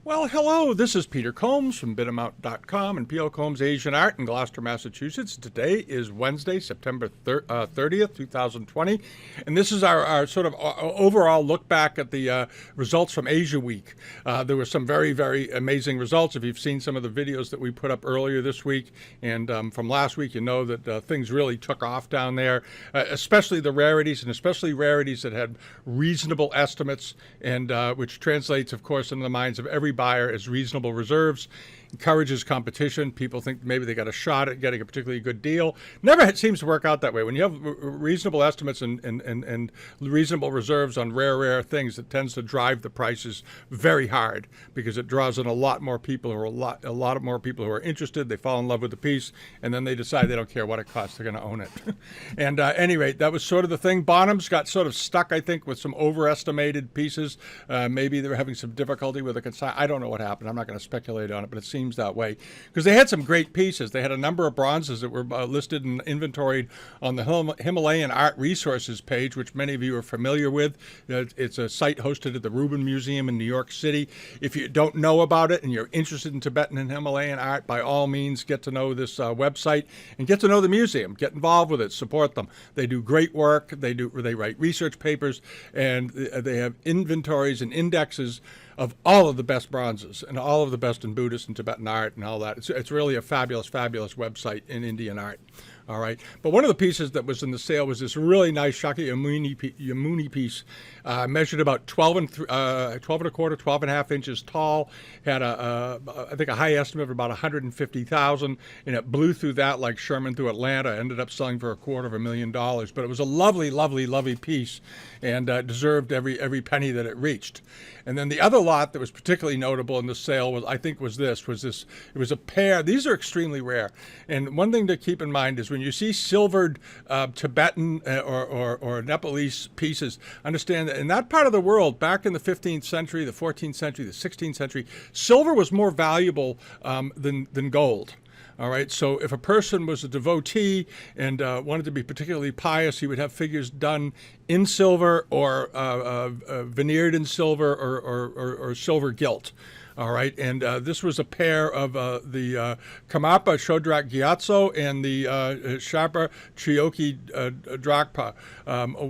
Well, hello, this is Peter Combs from Bidamount.com and P.O. Combs Asian Art in Gloucester, Massachusetts. Today is Wednesday, September 30th, 2020, and this is our sort of overall look back at the results from Asia Week. There were some very, very amazing results. If you've seen some of the videos that we put up earlier this week and from last week, you know that things really took off down there, especially the rarities, and especially rarities that had reasonable estimates, and which translates, of course, into the minds of every buyer as reasonable reserves. Encourages competition. People think maybe they got a shot at getting a particularly good deal. Never seems to work out that way. When you have reasonable estimates and reasonable reserves on rare things, it tends to drive the prices very hard because it draws in a lot more people who are a lot more people who are interested. They fall in love with the piece, and then they decide they don't care what it costs. They're going to own it. And at any rate, that was sort of the thing. Bonhams got sort of stuck, I think, with some overestimated pieces. Maybe they were having some difficulty with the I don't know what happened. I'm not going to speculate on it, but it seems that way because they had some great pieces. They had a number of bronzes that were listed and inventoried on the Himalayan Art Resources page, which many of you are familiar with. It's a site hosted at the Rubin Museum in New York City. If you don't know about it and you're interested in Tibetan and Himalayan art, by all means, get to know this website and get to know the museum. Get involved with it. Support them. They do great work. They write research papers, and they have inventories and indexes of all of the best bronzes and all of the best in Buddhist and Tibetan art and all that. It's really a fabulous website in Indian art. All right. But one of the pieces that was in the sale was this really nice Shakyamuni piece, measured about 12 and a quarter, 12 and a half inches tall, had I think a high estimate of about 150,000, and it blew through that like Sherman through Atlanta, ended up selling for $250,000. But it was a lovely piece, and deserved every penny that it reached. And then the other lot that was particularly notable in the sale was it was a pair. These are extremely rare. And one thing to keep in mind is when you see silvered Tibetan or Nepalese pieces, understand that in that part of the world, back in the 15th century, the 14th century, the 16th century, silver was more valuable than gold. All right, so if a person was a devotee and wanted to be particularly pious, he would have figures done in silver or veneered in silver or silver gilt. All right, and this was a pair of the Kamapa Shodrak Gyatso and the Sharpa Trioki Drakpa.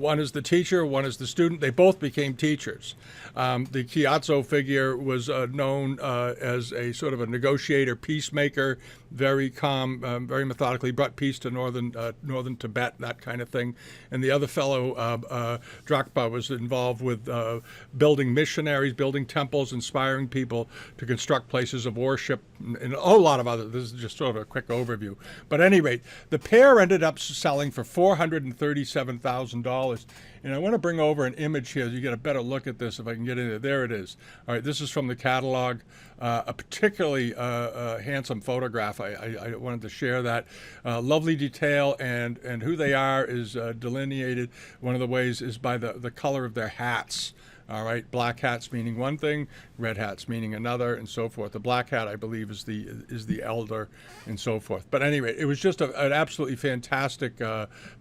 One is the teacher, one is the student. They both became teachers. The Gyatso figure was known as a sort of a negotiator, peacemaker, very calm, very methodically, brought peace to northern Tibet, that kind of thing. And the other fellow, Drakpa, was involved with building missionaries, building temples, inspiring people to construct places of worship, and a whole lot of other. This is just sort of a quick overview. But at any rate, the pair ended up selling for $437,000. And I want to bring over an image here so you get a better look at this if I can get in there. There it is. All right, this is from the catalog. A particularly handsome photograph. I wanted to share that. Lovely detail, and who they are is delineated. One of the ways is by the color of their hats. All right, black hats meaning one thing, red hats meaning another, and so forth. The black hat, I believe, is the elder, and so forth. But anyway, it was just an absolutely fantastic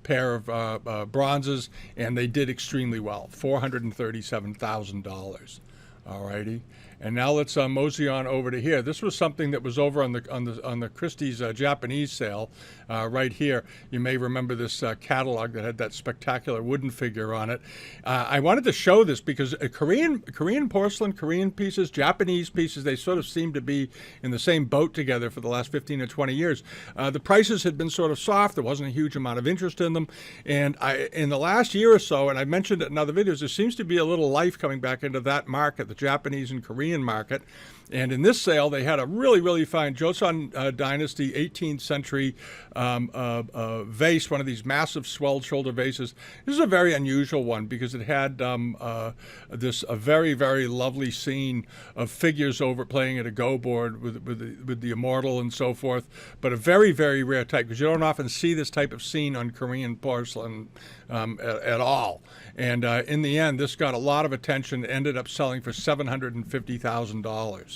pair of bronzes, and they did extremely well. $437,000. All righty. And now let's mosey on over to here. This was something that was over on the Christie's Japanese sale right here. You may remember this catalog that had that spectacular wooden figure on it. I wanted to show this because Korean porcelain, Korean pieces, Japanese pieces, they sort of seem to be in the same boat together for the last 15 or 20 years. The prices had been sort of soft. There wasn't a huge amount of interest in them. And in the last year or so, and I mentioned it in other videos, there seems to be a little life coming back into that market, the Japanese and Korean market. And in this sale, they had a really fine Joseon Dynasty 18th century vase, one of these massive swelled shoulder vases. This is a very unusual one because it had a very lovely scene of figures over playing at a go board with the immortal and so forth, but a very rare type because you don't often see this type of scene on Korean porcelain at all. And in the end, this got a lot of attention, ended up selling for $750,000.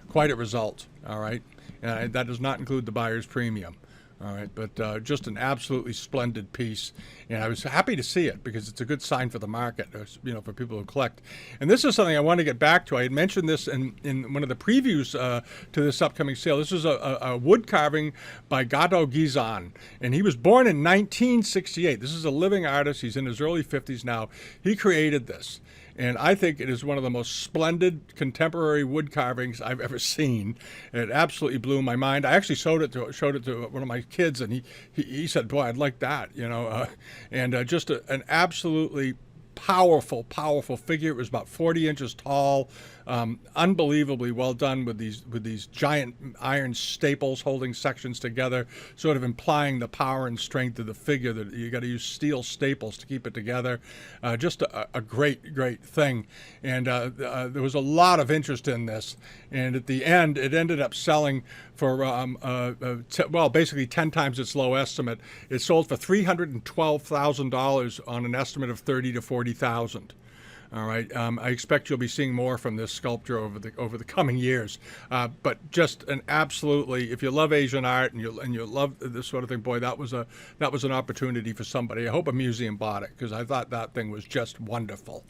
Quite a result, all right? That does not include the buyer's premium. All right, but just an absolutely splendid piece, and I was happy to see it because it's a good sign for the market, for people who collect. And this is something I want to get back to. I had mentioned this in one of the previews to this upcoming sale. This is a wood carving by Gado Gizan, and he was born in 1968. This is a living artist. He's in his early 50s now. He created this. And I think it is one of the most splendid contemporary wood carvings I've ever seen. It absolutely blew my mind. I actually showed it to one of my kids, and he said, "Boy, I'd like that," and just an absolutely powerful figure. It was about 40 inches tall, unbelievably well done with these giant iron staples holding sections together, sort of implying the power and strength of the figure, that you got to use steel staples to keep it together. Just a great thing. And there was a lot of interest in this. And at the end, it ended up selling for, basically 10 times its low estimate. It sold for $312,000 on an estimate of 30 to 40,000. All right. I expect you'll be seeing more from this sculpture over the coming years. But just an absolutely, if you love Asian art and you love this sort of thing, boy, that was an opportunity for somebody. I hope a museum bought it, because I thought that thing was just wonderful,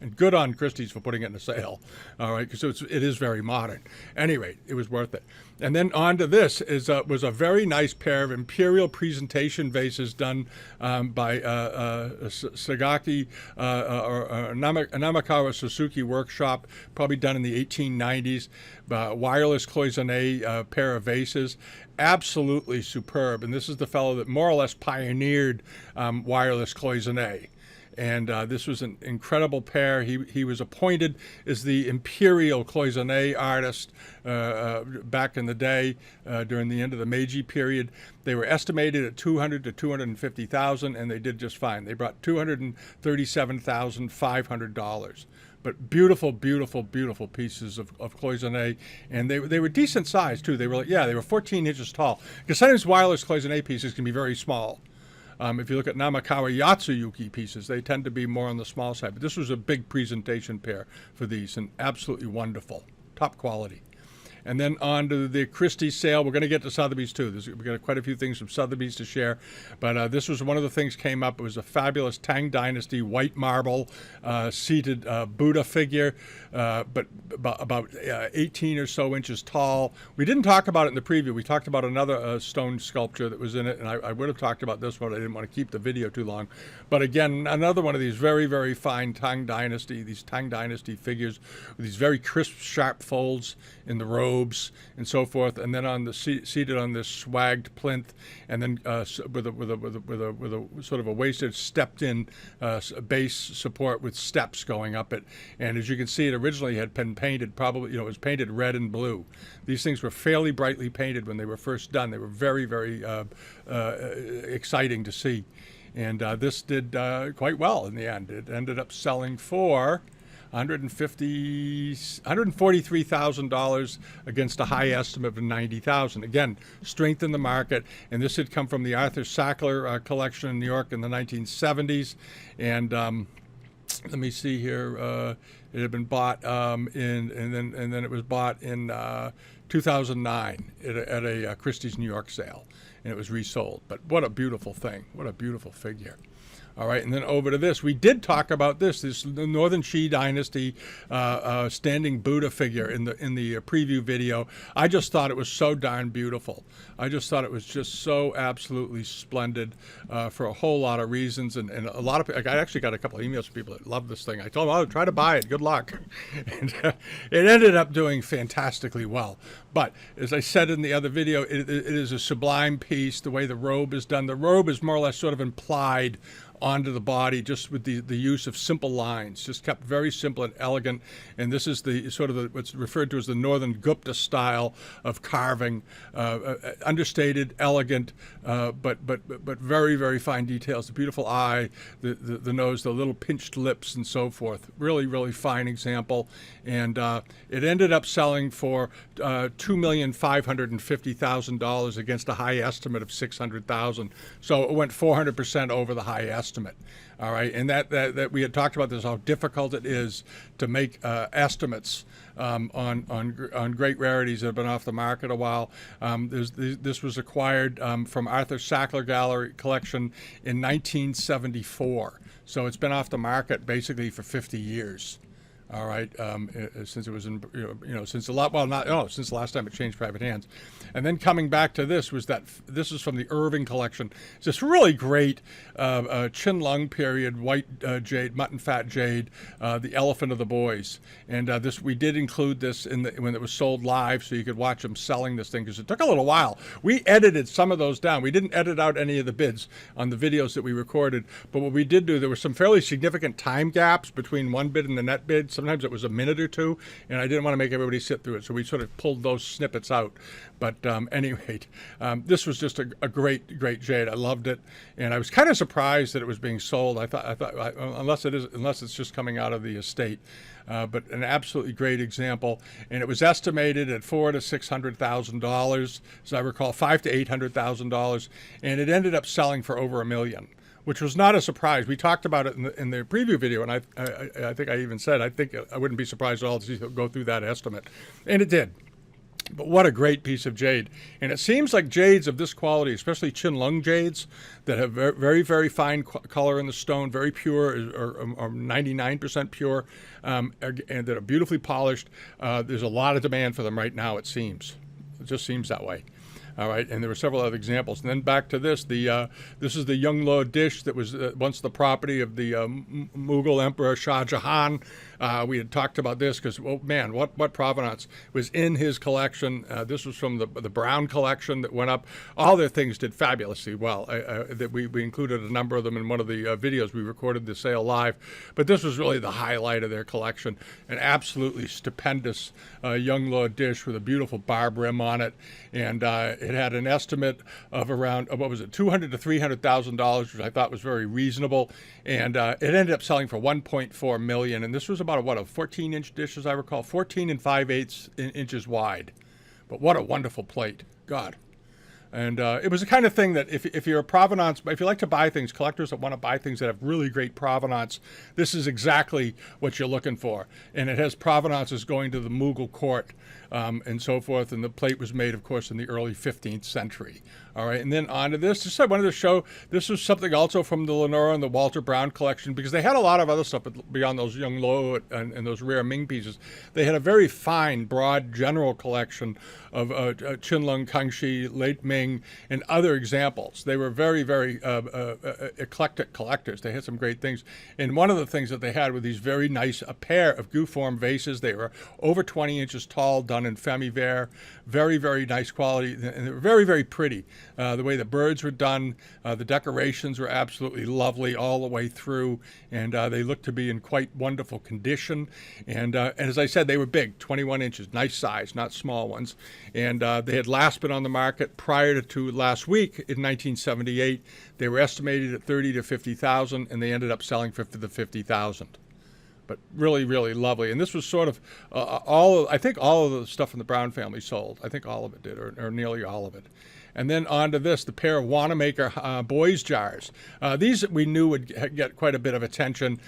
And good on Christie's for putting it in a sale, all right, because it is very modern. Anyway, it was worth it. And then on to this was a very nice pair of imperial presentation vases done by Sagaki or Namakawa Suzuki Workshop, probably done in the 1890s. Wireless cloisonne pair of vases, absolutely superb. And this is the fellow that more or less pioneered wireless cloisonne. And this was an incredible pair. He was appointed as the imperial cloisonne artist back in the day during the end of the Meiji period. They were estimated at 200 to 250,000, and they did just fine. They brought $237,500. But beautiful pieces of cloisonne, and they were decent size too. They were 14 inches tall. Because sometimes wireless cloisonne pieces can be very small. If you look at Namakawa Yatsuyuki pieces, they tend to be more on the small side. But this was a big presentation pair for these, and absolutely wonderful, top quality. And then on to the Christie sale. We're going to get to Sotheby's too. We've got quite a few things from Sotheby's to share. But this was one of the things came up. It was a fabulous Tang Dynasty white marble seated Buddha figure, but about 18 or so inches tall. We didn't talk about it in the preview. We talked about another stone sculpture that was in it, and I would have talked about this one. I didn't want to keep the video too long. But again, another one of these very fine Tang Dynasty figures with these very crisp, sharp folds in the robes and so forth, and then on the seated on this swagged plinth, and then with a sort of a waisted stepped-in base support with steps going up it. And as you can see, it originally had been painted, probably it was painted red and blue. These things were fairly brightly painted when they were first done. They were very exciting to see, and this did quite well in the end. It ended up selling for $143,000 against a high estimate of $90,000. Again, strength in the market, and this had come from the Arthur Sackler collection in New York in the 1970s. And let me see here. It had been bought and then it was bought in 2009 at a Christie's New York sale, and it was resold. But what a beautiful thing! What a beautiful figure! All right, and then over to this. We did talk about this Northern Yi Dynasty standing Buddha figure in the preview video. I just thought it was so darn beautiful. I just thought it was just so absolutely splendid for a whole lot of reasons, and a lot of I actually got a couple of emails from people that love this thing. I told them, "Oh, try to buy it. Good luck." And it ended up doing fantastically well. But as I said in the other video, it is a sublime piece. The way the robe is done, the robe is more or less sort of implied onto the body, just with the use of simple lines, just kept very simple and elegant. And this is the sort of what's referred to as the Northern Gupta style of carving, understated, elegant, but very fine details. The beautiful eye, the nose, the little pinched lips, and so forth. Really fine example. And it ended up selling for $2,550,000 against a high estimate of $600,000. So it went 400% over the high estimate. estimate. All right, and that we had talked about this, how difficult it is to make estimates on great rarities that have been off the market a while. This was acquired from Arthur Sackler Gallery collection in 1974, so it's been off the market basically for 50 years. All right, since it was in, since the last time it changed private hands. And then coming back to this this is from the Irving collection. It's this really great Qianlong period white jade, mutton fat jade, the elephant of the boys. And we did include this when it was sold live, so you could watch them selling this thing, because it took a little while. We edited some of those down. We didn't edit out any of the bids on the videos that we recorded, but what we did do, there were some fairly significant time gaps between one bid and the net bid. Sometimes it was a minute or two, and I didn't want to make everybody sit through it, so we sort of pulled those snippets out. But anyway, this was just a great jade. I loved it, and I was kind of surprised that it was being sold. I thought unless it's just coming out of the estate. But an absolutely great example, and it was estimated at $400,000 to $600,000, as I recall, $500,000 to $800,000, and it ended up selling for over $1 million. Which was not a surprise. We talked about it in the preview video, and I think I even said I wouldn't be surprised at all to see it go through that estimate, and it did. But what a great piece of jade. And it seems like jades of this quality, especially Qianlong jades that have very, very fine color in the stone, very pure, or 99% pure, and that are beautifully polished, there's a lot of demand for them right now, it seems. It just seems that way. All right, and there were several other examples. And then back to this. This is the Yongleo dish that was once the property of the Mughal Emperor Shah Jahan. We had talked about this because, oh man, what provenance was in his collection. This was from the Brown collection that went up. All their things did fabulously well. That we included a number of them in one of the videos we recorded the sale live. But this was really the highlight of their collection. An absolutely stupendous Yongleo dish with a beautiful barb rim on it. And it had an estimate of around, $200,000 to $300,000, which I thought was very reasonable. And it ended up selling for $1.4 million. And this was about a 14-inch dish, as I recall, 14 and 5/8 inches wide. But what a wonderful plate. God. And it was the kind of thing that if you're a provenance, if you like to buy things, collectors that want to buy things that have really great provenance, this is exactly what you're looking for. And it has provenances going to the Mughal court and so forth. And the plate was made, of course, in the early 15th century. All right, and then on to this. Just I wanted to show, this was something also from the Lenora and the Walter Brown collection, because they had a lot of other stuff beyond those Yongleo and those rare Ming pieces. They had a very fine, broad, general collection of Qianlong, Kangxi, late Ming, and other examples. They were very, very eclectic collectors. They had some great things. And one of the things that they had were these very nice, a pair of goo-form vases. They were over 20 inches tall, done in femi-vert. Very, very nice quality, and they were very, very pretty. The way the birds were done, the decorations were absolutely lovely all the way through, and they looked to be in quite wonderful condition. And as I said, they were big, 21 inches, nice size, not small ones. And they had last been on the market prior to last week in 1978. They were estimated at $30,000 to $50,000, and they ended up selling for the $50,000. But really, really lovely. And this was sort of I think all of the stuff in the Brown family sold. I think all of it did, or nearly all of it. And then on to this, the pair of Wanamaker boys jars. These we knew would get quite a bit of attention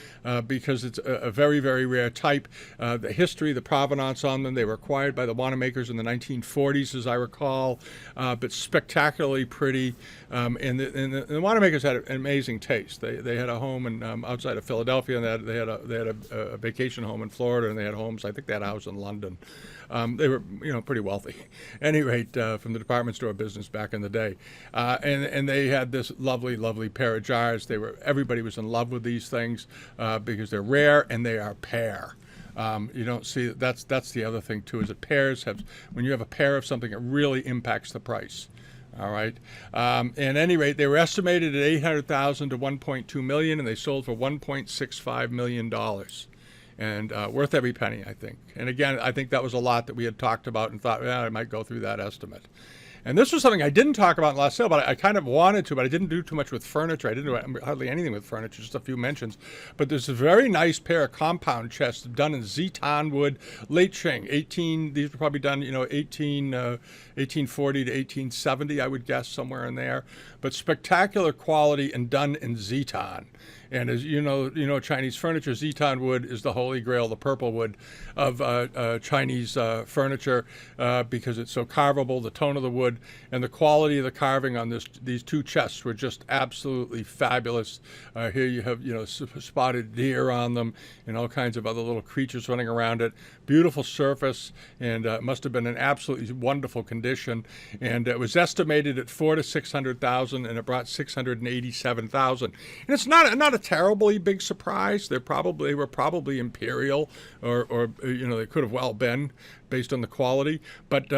because it's a very, very rare type. The history, the provenance on them, they were acquired by the Wanamakers in the 1940s, as I recall, but spectacularly pretty. And the Wanamakers had an amazing taste. They had a home outside of Philadelphia, and they had a vacation home in Florida, and they had homes, I think they had a house in London. They were, pretty wealthy. At any rate, from the department store business back in the day. And they had this lovely, lovely pair of jars. Everybody was in love with these things because they're rare and they are pear. You don't see, that's the other thing too, is that when you have a pair of something, it really impacts the price. All right. At any rate, they were estimated at $800,000 to $1.2 million, and they sold for $1.65 million. And worth every penny, I think. And again, I think that was a lot that we had talked about and thought, I might go through that estimate. And this was something I didn't talk about in the last sale, but I kind of wanted to, but I didn't do too much with furniture. I didn't do hardly anything with furniture, just a few mentions. But there's a very nice pair of compound chests done in Zitan wood, late Qing, these were probably done, 1840 to 1870, I would guess, somewhere in there. But spectacular quality and done in Zitan. And as you know, Chinese furniture, Zitan wood is the holy grail, the purple wood of Chinese furniture because it's so carvable, the tone of the wood, and the quality of the carving on these two chests were just absolutely fabulous. Here you have, spotted deer on them and all kinds of other little creatures running around it. Beautiful surface, and it must have been in absolutely wonderful condition. And it was estimated at $400,000 to $600,000, and it brought $687,000. And it's not a terribly big surprise. They were probably imperial, or they could have well been based on the quality. But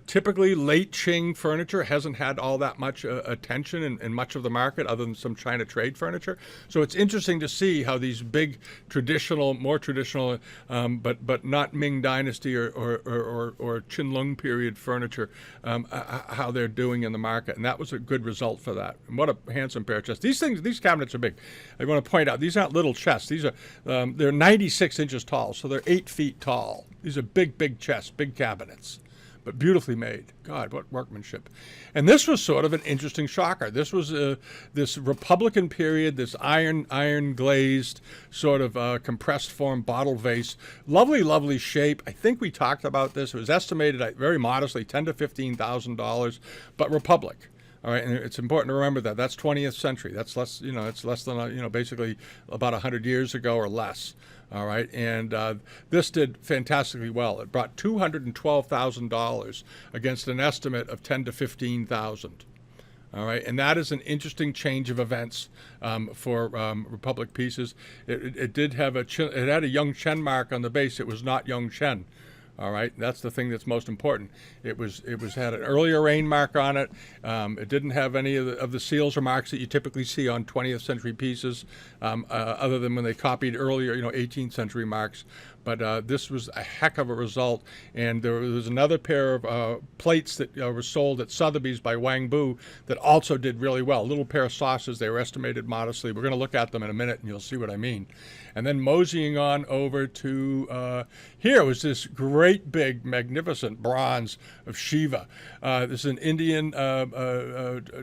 typically, late Qing furniture hasn't had all that much attention in much of the market, other than some China trade furniture. So it's interesting to see how these big, more traditional, but not Ming Dynasty or Qianlong period furniture, how they're doing in the market. And that was a good result for that. And what a handsome pair of chests. These cabinets are big. I want to point out, these aren't little chests. These are they're 96 inches tall, so they're 8 feet tall. These are big chests, big cabinets, but beautifully made. God, what workmanship. And this was sort of an interesting shocker. This was this Republican period, this iron glazed sort of compressed form bottle vase. Lovely shape. I think we talked about this. It was estimated at very modestly $10,000 to $15,000, but Republic. All right, and it's important to remember that that's 20th century. That's less, it's less than, basically about 100 years ago or less. All right, and this did fantastically well. It brought $212,000 against an estimate of $10,000 to $15,000. All right, and that is an interesting change of events for Republic pieces. It had a Yung Chen mark on the base. It was not Yung Chen. All right, that's the thing that's most important. It had an earlier reign mark on it. It didn't have any of the seals or marks that you typically see on 20th century pieces, other than when they copied earlier, 18th century marks. But this was a heck of a result. And there was another pair of plates that were sold at Sotheby's by Wang Bu that also did really well. A little pair of saucers. They were estimated modestly. We're going to look at them in a minute, and you'll see what I mean. And then moseying on over to here was this great, big, magnificent bronze of Shiva. This is an Indian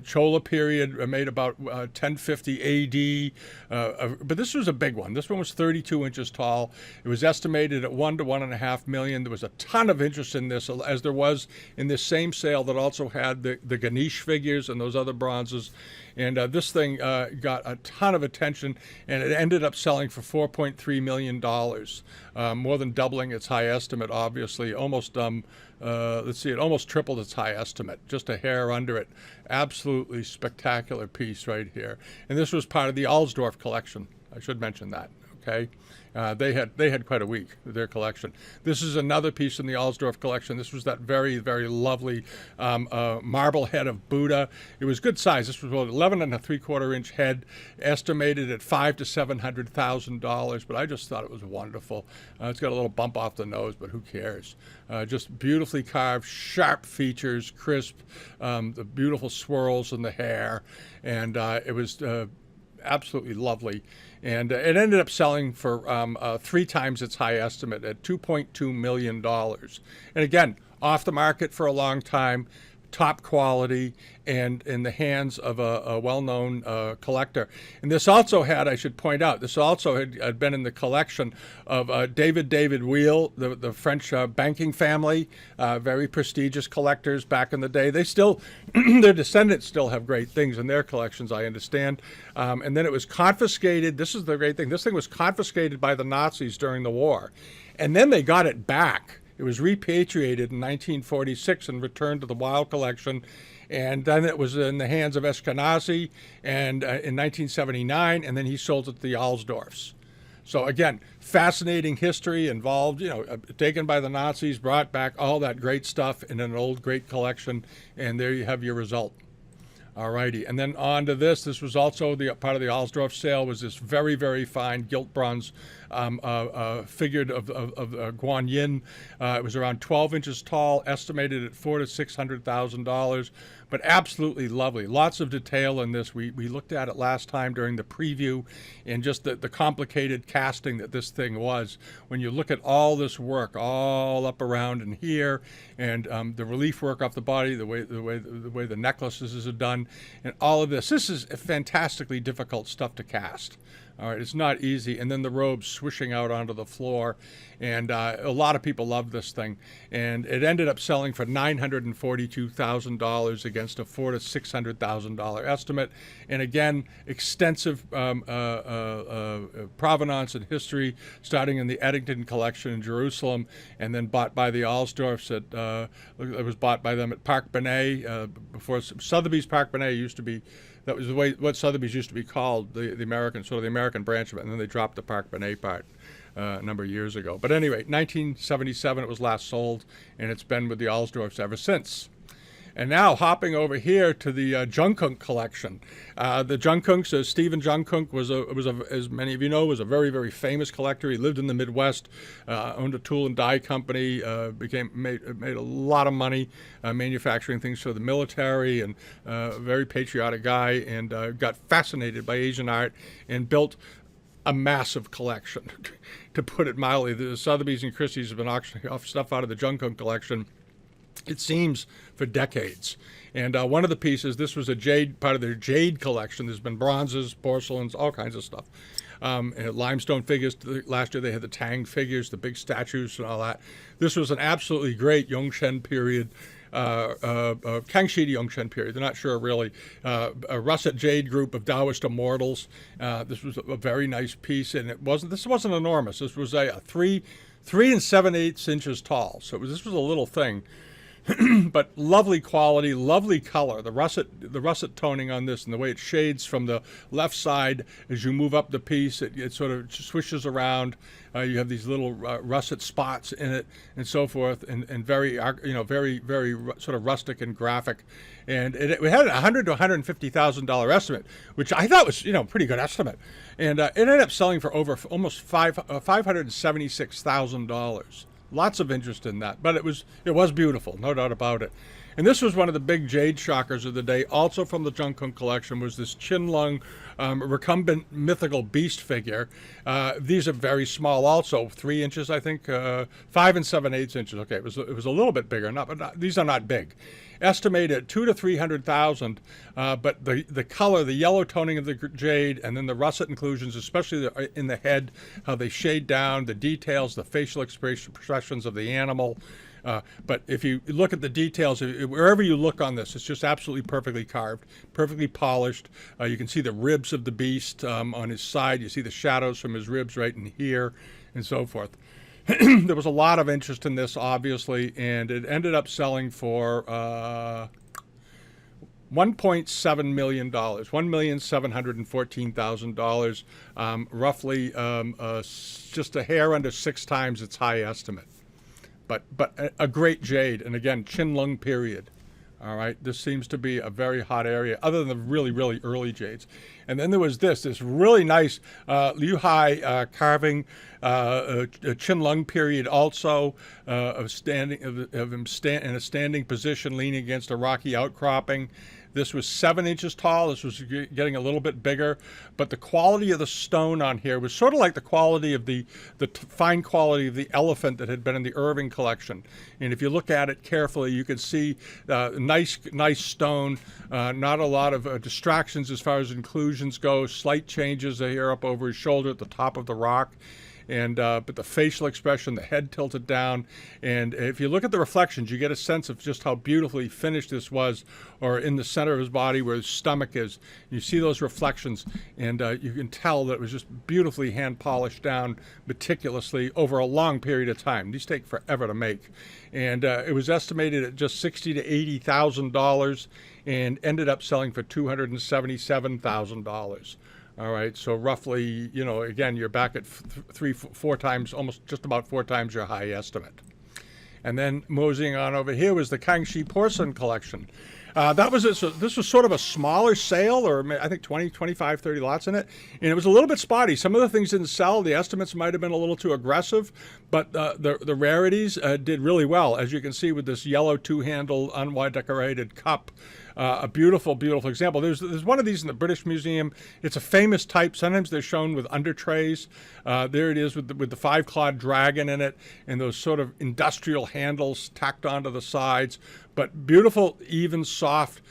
Chola period made about 1050 AD. But this was a big one. This one was 32 inches tall. It was estimated at $1 to $1.5 million. There was a ton of interest in this, as there was in this same sale that also had the Ganesh figures and those other bronzes. And this thing got a ton of attention, and it ended up selling for $4.3 million, more than doubling its high estimate, obviously. Almost, it almost tripled its high estimate, just a hair under it. Absolutely spectacular piece right here. And this was part of the Allsdorf collection. I should mention that, okay? They had quite a week with their collection. This is another piece in the Allsdorf collection. This was that very, very lovely marble head of Buddha. It was good size. This was 11 3/4 inch head, estimated at $500,000 to $700,000. But I just thought it was wonderful. It's got a little bump off the nose, but who cares? Just beautifully carved, sharp features, crisp, the beautiful swirls in the hair, and it was absolutely lovely. And it ended up selling for 3 times its high estimate at $2.2 million. And again, off the market for a long time, top quality, and in the hands of a well-known collector. And this also had, I should point out, this also had been in the collection of David Wheel, the French banking family, very prestigious collectors back in the day. They still, their descendants still have great things in their collections, I understand. And then it was confiscated. This is the great thing. This thing was confiscated by the Nazis during the war. And then they got it back. It was repatriated in 1946 and returned to the Weil collection. And then it was in the hands of Ashkenazi and in 1979, and then he sold it to the Allsdorfs. So again, fascinating history involved, taken by the Nazis, brought back all that great stuff in an old great collection, and there you have your result. Alrighty, and then on to this. This was also the part of the Allsdorf sale. Was this very, very fine gilt bronze figured of guanyin. It was around 12 inches tall, estimated at $400,000 to $600,000, but absolutely lovely. Lots of detail in this. We looked at it last time during the preview, and just the complicated casting that this thing was. When you look at all this work, all up around in here, and the relief work off the body, the way the necklaces are done, and all of this. This is fantastically difficult stuff to cast. All right, it's not easy. And then the robes swishing out onto the floor. And a lot of people love this thing. And it ended up selling for $942,000 against a $400,000 to $600,000 estimate. And again, extensive provenance and history, starting in the Eddington collection in Jerusalem, and then bought by the Allsdorfs. It was bought by them at Park Benet. Before Sotheby's Park Benet used to be, that was the way what Sotheby's used to be called, the American, sort of the American branch of it, and then they dropped the Park Benet part a number of years ago. But anyway, 1977 it was last sold, and it's been with the Allsdorfs ever since. And now hopping over here to the Jungkook collection. The Jungkooks, Stephen Jungkook as many of you know, was a very, very famous collector. He lived in the Midwest, owned a tool and die company, made a lot of money manufacturing things for the military, and a very patriotic guy, and got fascinated by Asian art and built a massive collection, to put it mildly. The Sotheby's and Christie's have been auctioning off stuff out of the Jungkook collection, it seems, for decades. And one of the pieces, this was a jade, part of their jade collection. There's been bronzes, porcelains, all kinds of stuff. And limestone figures. Last year they had the Tang figures, the big statues and all that. This was an absolutely great Yongchen period, Kangxi to Yongchen period. They're not sure really. A russet jade group of Taoist immortals. This was a very nice piece, and this wasn't enormous. This was a 3 7/8 inches tall. So this was a little thing. But lovely quality, lovely color. The russet toning on this, and the way it shades from the left side as you move up the piece, it sort of swishes around. You have these little russet spots in it, and so forth, and very, very, very sort of rustic and graphic. And it had a $100,000 to $150,000 estimate, which I thought was, pretty good estimate. And it ended up selling for over almost $576,000. Lots of interest in that, but it was beautiful, no doubt about it. And this was one of the big jade shockers of the day, also from the Jungkook collection, was this Qianlong recumbent mythical beast figure. These are very small, also 3 inches, I think, 5 7/8 inches. Okay, it was a little bit bigger, but these are not big. Estimated at $200,000 to $300,000, but the color, the yellow toning of the jade, and then the russet inclusions, especially in the head, how they shade down, the details, the facial expressions of the animal. But if you look at the details, wherever you look on this, it's just absolutely perfectly carved, perfectly polished. You can see the ribs of the beast on his side. You see the shadows from his ribs right in here, and so forth. There was a lot of interest in this, obviously, and it ended up selling for $1.7 million, $1,714,000, roughly just a hair under 6 times its high estimate. But a great jade, and again, Qianlong period. All right, this seems to be a very hot area, other than the really, really early jades. And then there was this really nice Liu Hai carving, Qianlong period also, of him in a standing position, leaning against a rocky outcropping. This was 7 inches tall. This was getting a little bit bigger, but the quality of the stone on here was sort of like the quality of the fine quality of the elephant that had been in the Irving collection. And if you look at it carefully, you can see nice stone, not a lot of distractions as far as inclusions go. Slight changes here up over his shoulder at the top of the rock. And but the facial expression, the head tilted down, and if you look at the reflections, you get a sense of just how beautifully finished this was, or in the center of his body where his stomach is. You see those reflections, and you can tell that it was just beautifully hand polished down meticulously over a long period of time. These take forever to make, and it was estimated at just $60,000 to $80,000, and ended up selling for $277,000. All right, so roughly, again, you're back at 3-4 times, almost just about 4 times your high estimate. And then moseying on over here was the Kangxi porcelain collection. That was it. So this was sort of a smaller sale, or I think 20, 25, 30 lots in it. And it was a little bit spotty. Some of the things didn't sell. The estimates might have been a little too aggressive, but the rarities did really well, as you can see with this yellow two-handled, unwide decorated cup. A beautiful, beautiful example. There's one of these in the British Museum. It's a famous type. Sometimes they're shown with under trays. There it is with the five-clawed dragon in it and those sort of industrial handles tacked onto the sides. But beautiful, even, soft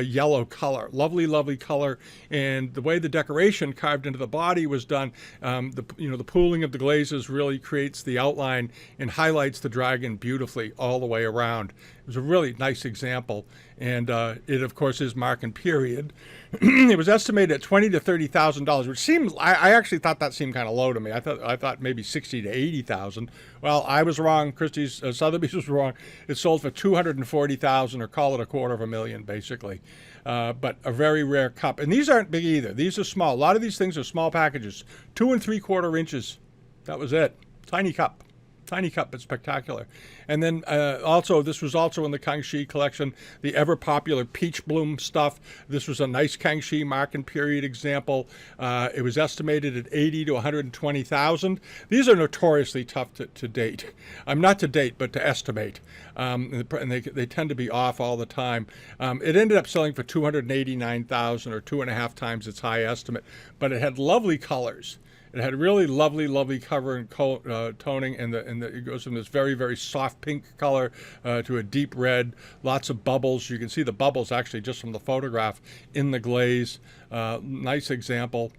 yellow color. Lovely, lovely color. And the way the decoration carved into the body was done, the pooling of the glazes really creates the outline and highlights the dragon beautifully all the way around. It was a really nice example. And it, of course, is mark and period. It was estimated at $20,000 to $30,000, which seems, I actually thought that seemed kind of low to me. I thought maybe $60,000 to $80,000. Well, I was wrong. Christie's, Sotheby's was wrong. It sold for $240,000, or call it $250,000, basically. But a very rare cup. And these aren't big either. These are small. A lot of these things are small packages, 2 3/4 inches. That was it. Tiny cup. Tiny cup, but spectacular. And then this was also in the Kangxi collection, the ever popular peachbloom stuff. This was a nice Kangxi mark and period example. It was estimated at $80,000 to $120,000. These are notoriously tough to date. Not to date, but to estimate. And they tend to be off all the time. It ended up selling for $289,000, or 2.5 times its high estimate. But it had lovely colors. It had really lovely, lovely cover and toning, and it goes from this very, very soft pink color to a deep red. Lots of bubbles. You can see the bubbles actually just from the photograph in the glaze. Nice example.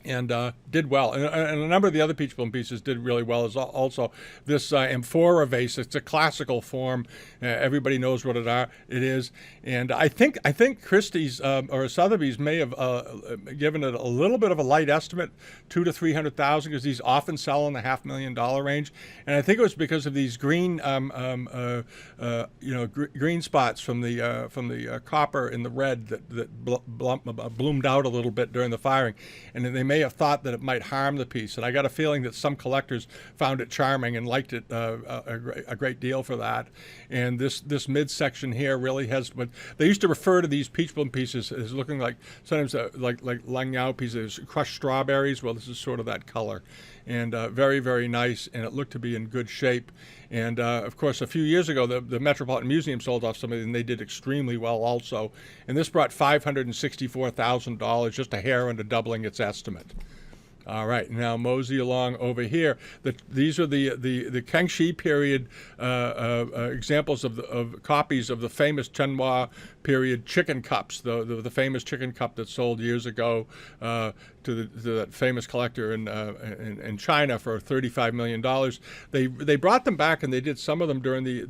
And did well. And a number of the other peachbloom pieces did really well as also. This amphora vase, it's a classical form. Everybody knows what it is. And I think Christie's or Sotheby's may have given it a little bit of a light estimate, $200,000 to $300,000, because these often sell in the $500,000 range. And I think it was because of these green, green spots from the copper and the red that bloomed out a little bit during the firing. And they may have thought that it might harm the piece, and I got a feeling that some collectors found it charming and liked it a great deal for that. And this midsection here really has what they used to refer to these peachbloom pieces as looking like sometimes like Langyao pieces, crushed strawberries. Well, this is sort of that color, and very, very nice, and it looked to be in good shape. And of course, a few years ago, the Metropolitan Museum sold off some of it, and they did extremely well also. And this brought $564,000, just a hair under doubling its estimate. All right, now mosey along over here. These are the Kangxi period examples of copies of the famous Chenghua period chicken cups, the famous chicken cup that sold years ago to that famous collector in China for $35 million. They brought them back, and they did some of them during the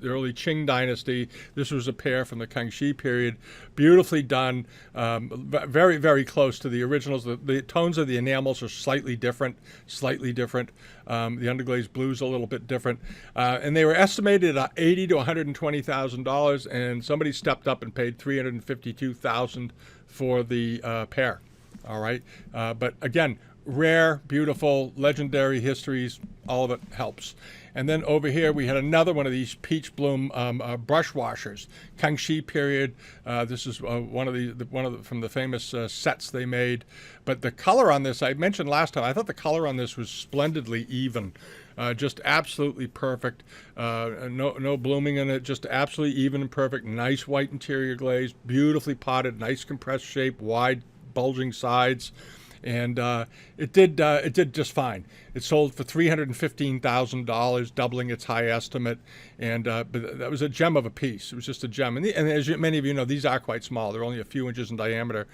early Qing Dynasty. This was a pair from the Kangxi period, beautifully done, very, very close to the originals. The tones of the enamels are slightly different. The underglaze blue's a little bit different, and they were estimated at $80,000 to $120,000, and somebody stepped up and paid $352,000 for the pair. All right, but again, rare, beautiful, legendary histories. All of it helps. And then over here we had another one of these peachbloom brush washers, Kangxi period. This is one of from the famous sets they made. But the color on this, I mentioned last time, I thought the color on this was splendidly even. Just absolutely perfect. No blooming in it. Just absolutely even and perfect. Nice white interior glaze, beautifully potted, nice compressed shape, wide bulging sides. And it did just fine. It sold for $315,000, doubling its high estimate, and but that was a gem of a piece. It was just a gem, and as many of you know, these are quite small. They're only a few inches in diameter.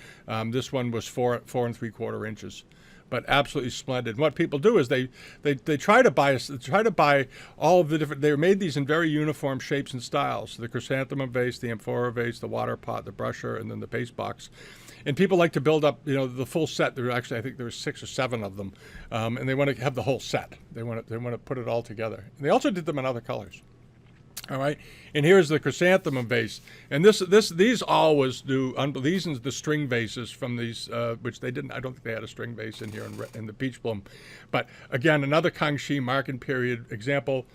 This one was 4 3/4 inches, but absolutely splendid. And what people do is they try to buy all of the different. They made these in very uniform shapes and styles: the chrysanthemum vase, the amphora vase, the water pot, the brusher, and then the paste box. And people like to build up, the full set. There actually, I think there were 6 or 7 of them, and they want to have the whole set. They want to put it all together. And they also did them in other colors. All right, and here's the chrysanthemum vase, and these always do. These are the string vases from these, which they didn't. I don't think they had a string vase in here in the peachbloom, but again, another Kangxi mark and period example.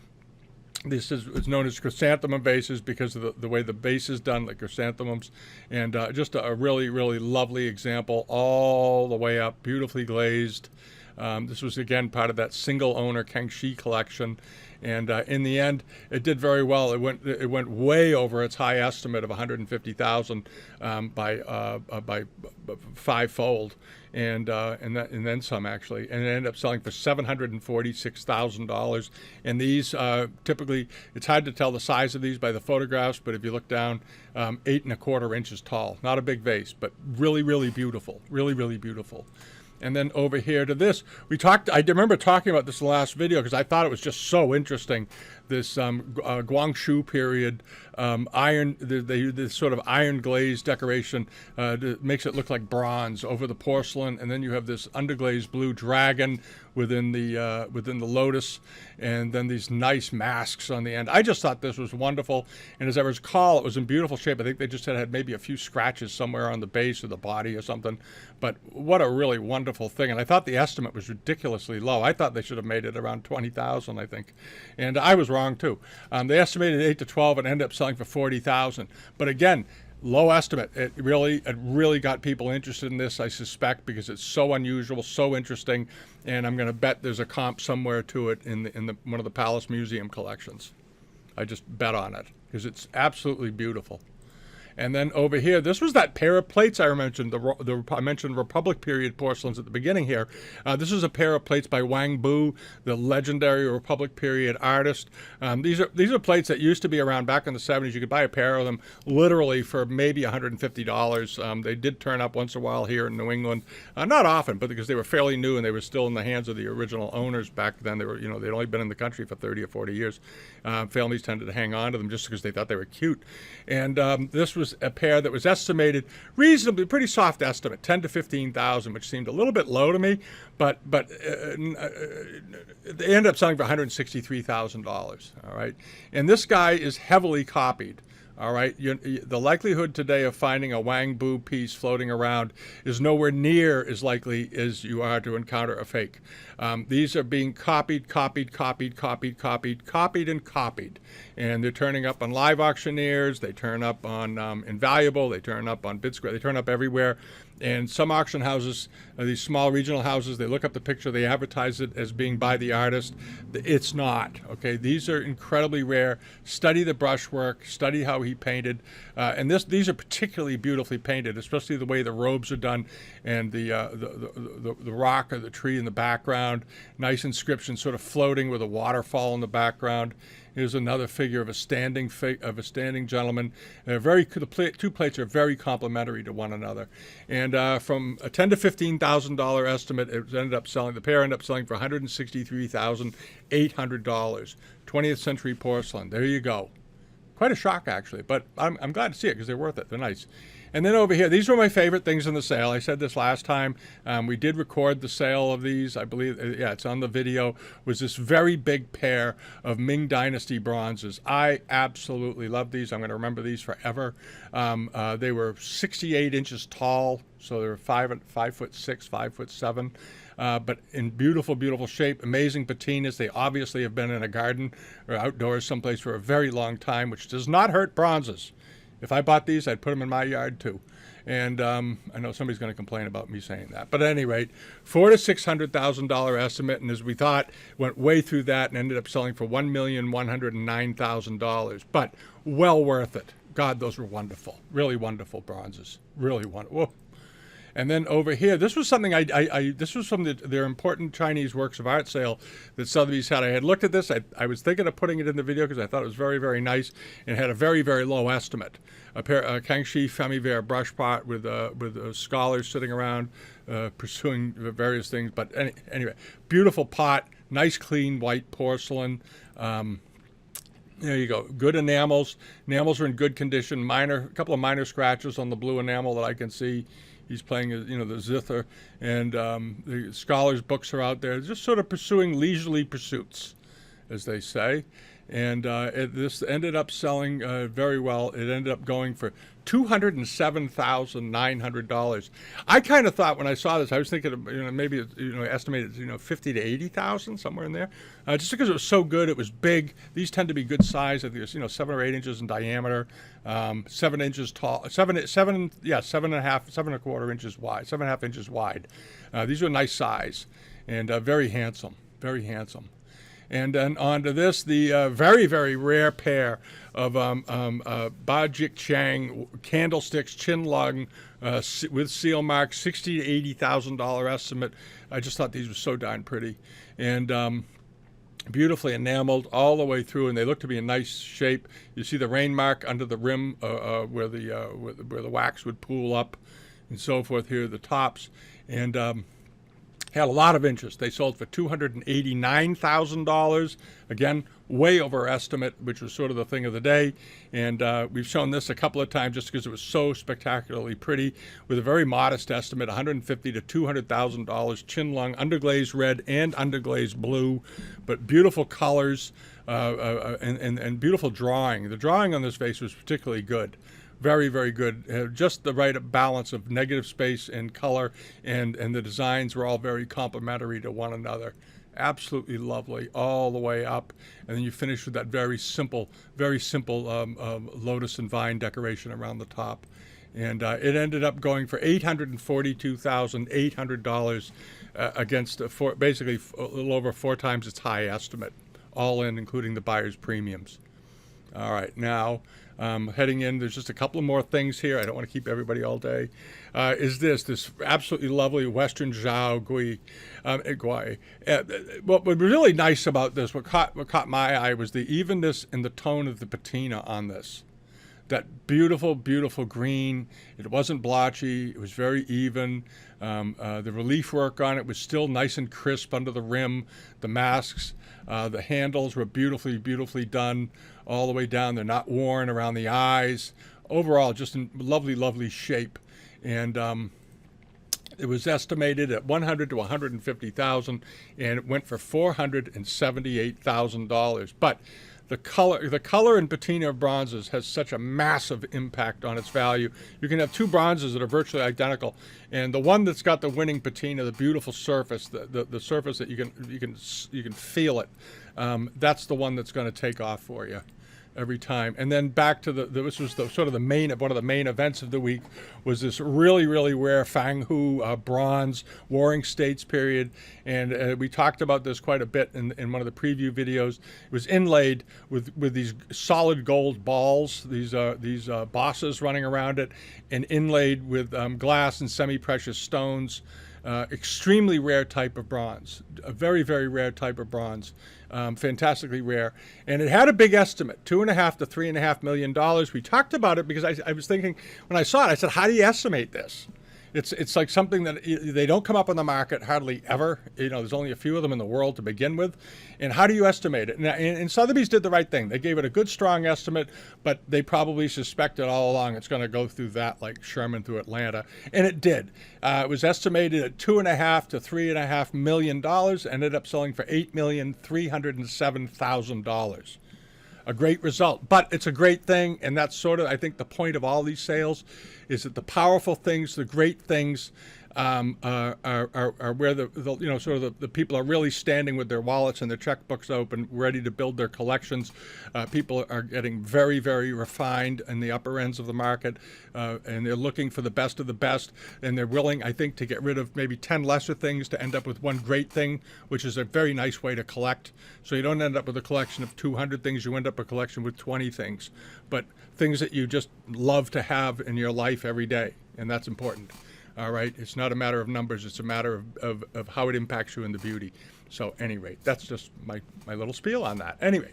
This is known as chrysanthemum vases because of the way the base is done, like chrysanthemums. And just a really, really lovely example all the way up, beautifully glazed. This was, again, part of that single-owner Kangxi collection. And in the end, it did very well. It went way over its high estimate of 150,000 by fivefold, and then some, actually. And it ended up selling for $746,000. And these typically, it's hard to tell the size of these by the photographs, but if you look down, 8¼ inches tall. Not a big vase, but really, really beautiful. Really, really beautiful. And then over here to this, I remember talking about this in the last video because I thought it was just so interesting. This Guangxu period iron, they use this sort of iron glaze decoration makes it look like bronze over the porcelain, and then you have this underglazed blue dragon within the lotus, and then these nice masks on the end. I just thought this was wonderful, and as I recall, it was in beautiful shape. I think they just had maybe a few scratches somewhere on the base of the body or something, but what a really wonderful thing. And I thought the estimate was ridiculously low. I thought they should have made it around 20,000, I think, and I was wrong too. They estimated 8 to 12 and ended up selling for 40,000. But again, low estimate. It really got people interested in this, I suspect, because it's so unusual, so interesting, and I'm going to bet there's a comp somewhere to it in one of the Palace Museum collections. I just bet on it because it's absolutely beautiful. And then over here, this was that pair of plates I mentioned. I mentioned Republic period porcelains at the beginning here. This is a pair of plates by Wang Bu, the legendary Republic period artist. These are plates that used to be around back in the 70s. You could buy a pair of them literally for maybe $150. They did turn up once in a while here in New England, not often, but because they were fairly new and they were still in the hands of the original owners back then. They'd only been in the country for 30 or 40 years. Families tended to hang on to them just because they thought they were cute. And this was a pair that was estimated reasonably, pretty soft estimate, 10 to 15,000, which seemed a little bit low to me, but they ended up selling for $163,000. All right, and this guy is heavily copied. All right, the likelihood today of finding a Wang Bu piece floating around is nowhere near as likely as you are to encounter a fake. These are being copied, and they're turning up on live auctioneers. They turn up on Invaluable. They turn up on BidSquare. They turn up everywhere. And some auction houses, these small regional houses, they look up the picture, they advertise it as being by the artist. It's not, okay? These are incredibly rare. Study the brushwork, study how he painted. And these are particularly beautifully painted, especially the way the robes are done and the rock or the tree in the background. Nice inscription sort of floating with a waterfall in the background. Here's another figure of a standing gentleman. The two plates are very complementary to one another. And from a $10,000 to $15,000 estimate, the pair ended up selling for $163,800. 20th century porcelain. There you go. Quite a shock, actually, but I'm glad to see it because they're worth it. They're nice. And then over here, these were my favorite things in the sale. I said this last time. We did record the sale of these. I believe, it's on the video, was this very big pair of Ming Dynasty bronzes. I absolutely love these. I'm going to remember these forever. They were 68 inches tall, so they were 5'6", 5'7". But in beautiful, beautiful shape, amazing patinas. They obviously have been in a garden or outdoors someplace for a very long time, which does not hurt bronzes. If I bought these, I'd put them in my yard too. And I know somebody's going to complain about me saying that. But at any rate, $400,000 to $600,000 estimate, and as we thought, went way through that and ended up selling for $1,109,000. But well worth it. God, those were wonderful. Really wonderful bronzes. Really wonderful. Whoa. And then over here, this was something this was from their important Chinese works of art sale that Sotheby's had. I had looked at this. I was thinking of putting it in the video because I thought it was very, very nice and had a very, very low estimate. A Kangxi Femiverre brush pot with scholars sitting around pursuing various things. But anyway, beautiful pot, nice clean white porcelain. There you go. Good enamels. Enamels are in good condition. A couple of minor scratches on the blue enamel that I can see. He's playing, the zither, and the scholars' books are out there, just sort of pursuing leisurely pursuits, as they say. And this ended up selling very well. It ended up going for $207,900. I kind of thought when I saw this, I was thinking of, maybe estimated 50 to 80,000, somewhere in there. Just because it was so good, it was big. These tend to be good size. I think it's 7 or 8 inches in diameter, 7 inches tall, 7.25 inches wide, 7.5 inches wide. These were nice size and very handsome, very handsome. And then onto this, the very, very rare pair of Bajik Chang candlesticks, Qianlong, with seal mark, $60,000 to $80,000 estimate. I just thought these were so darn pretty. And beautifully enameled all the way through, and they look to be in nice shape. You see the rain mark under the rim where the wax would pool up and so forth here, the tops. And had a lot of interest. They sold for $289,000. Again, way over estimate, which was sort of the thing of the day. And we've shown this a couple of times just because it was so spectacularly pretty, with a very modest estimate, $150,000 to $200,000. Qianlong, underglaze red and underglaze blue, but beautiful colors and beautiful drawing. The drawing on this vase was particularly good. Very, very good. Just the right balance of negative space and color, and the designs were all very complementary to one another. Absolutely lovely all the way up. And then you finish with that very simple lotus and vine decoration around the top. And it ended up going for $842,800 against basically a little over 4 times its high estimate, all in, including the buyer's premiums. All right, now heading in, there's just a couple of more things here. I don't want to keep everybody all day. Is this absolutely lovely Western Zhou Gui. What was really nice about this, what caught my eye, was the evenness and the tone of the patina on this. That beautiful, beautiful green. It wasn't blotchy. It was very even. The relief work on it was still nice and crisp under the rim. The masks, the handles were beautifully, beautifully done all the way down. They're not worn around the eyes. Overall, just in lovely, lovely shape. And it was estimated at $100,000 to $150,000, and it went for $478,000. But the color and patina of bronzes has such a massive impact on its value. You can have 2 bronzes that are virtually identical, and the one that's got the winning patina, the beautiful surface, the surface that you can feel it, that's the one that's going to take off for you every time. And then back to this was one of the main events of the week, was this really, really rare Fanghu bronze, Warring States period. And we talked about this quite a bit in one of the preview videos. It was inlaid with these solid gold balls, these bosses running around it, and inlaid with glass and semi-precious stones. Extremely rare type of bronze, a very, very rare type of bronze, fantastically rare. And it had a big estimate, $2.5 to $3.5 million. We talked about it because I was thinking, when I saw it, I said, how do you estimate this? It's like something that they don't come up on the market hardly ever. There's only a few of them in the world to begin with. And how do you estimate it? And Sotheby's did the right thing. They gave it a good, strong estimate, but they probably suspected all along it's going to go through that like Sherman through Atlanta. And it did. It was estimated at $2.5 to $3.5 million, ended up selling for $8,307,000. A great result, but it's a great thing, and that's sort of, I think, the point of all these sales, is that the powerful things, the great things, are where the people are really standing with their wallets and their checkbooks open, ready to build their collections. People are getting very, very refined in the upper ends of the market, and they're looking for the best of the best, and they're willing, I think, to get rid of maybe 10 lesser things to end up with one great thing, which is a very nice way to collect. So you don't end up with a collection of 200 things, you end up with a collection with 20 things, but things that you just love to have in your life every day, and that's important. All right, it's not a matter of numbers, it's a matter of how it impacts you in the beauty. So anyway, that's just my little spiel on that. Anyway,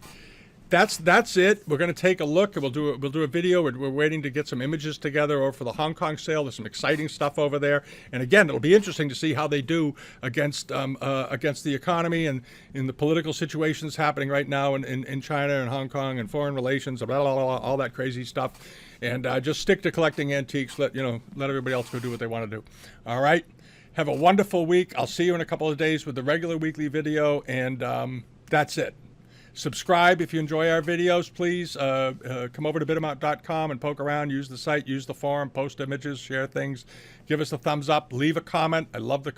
that's it. We're going to take a look, and we'll do a video. We're waiting to get some images together over for the Hong Kong sale. There's some exciting stuff over there, and again, it'll be interesting to see how they do against the economy and in the political situations happening right now in China and Hong Kong and foreign relations, blah, blah, blah, all that crazy stuff. And just stick to collecting antiques. Let everybody else go do what they want to do. All right. Have a wonderful week. I'll see you in a couple of days with the regular weekly video, and that's it. Subscribe if you enjoy our videos, please. Come over to Bidamount.com and poke around. Use the site, use the forum, post images, share things. Give us a thumbs up. Leave a comment. I love the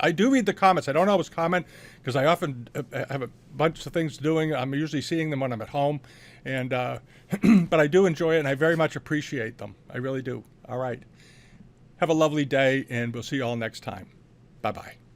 I do read the comments. I don't always comment because I often have a bunch of things doing. I'm usually seeing them when I'm at home, and but I do enjoy it, and I very much appreciate them. I really do. All right. Have a lovely day, and we'll see you all next time. Bye-bye.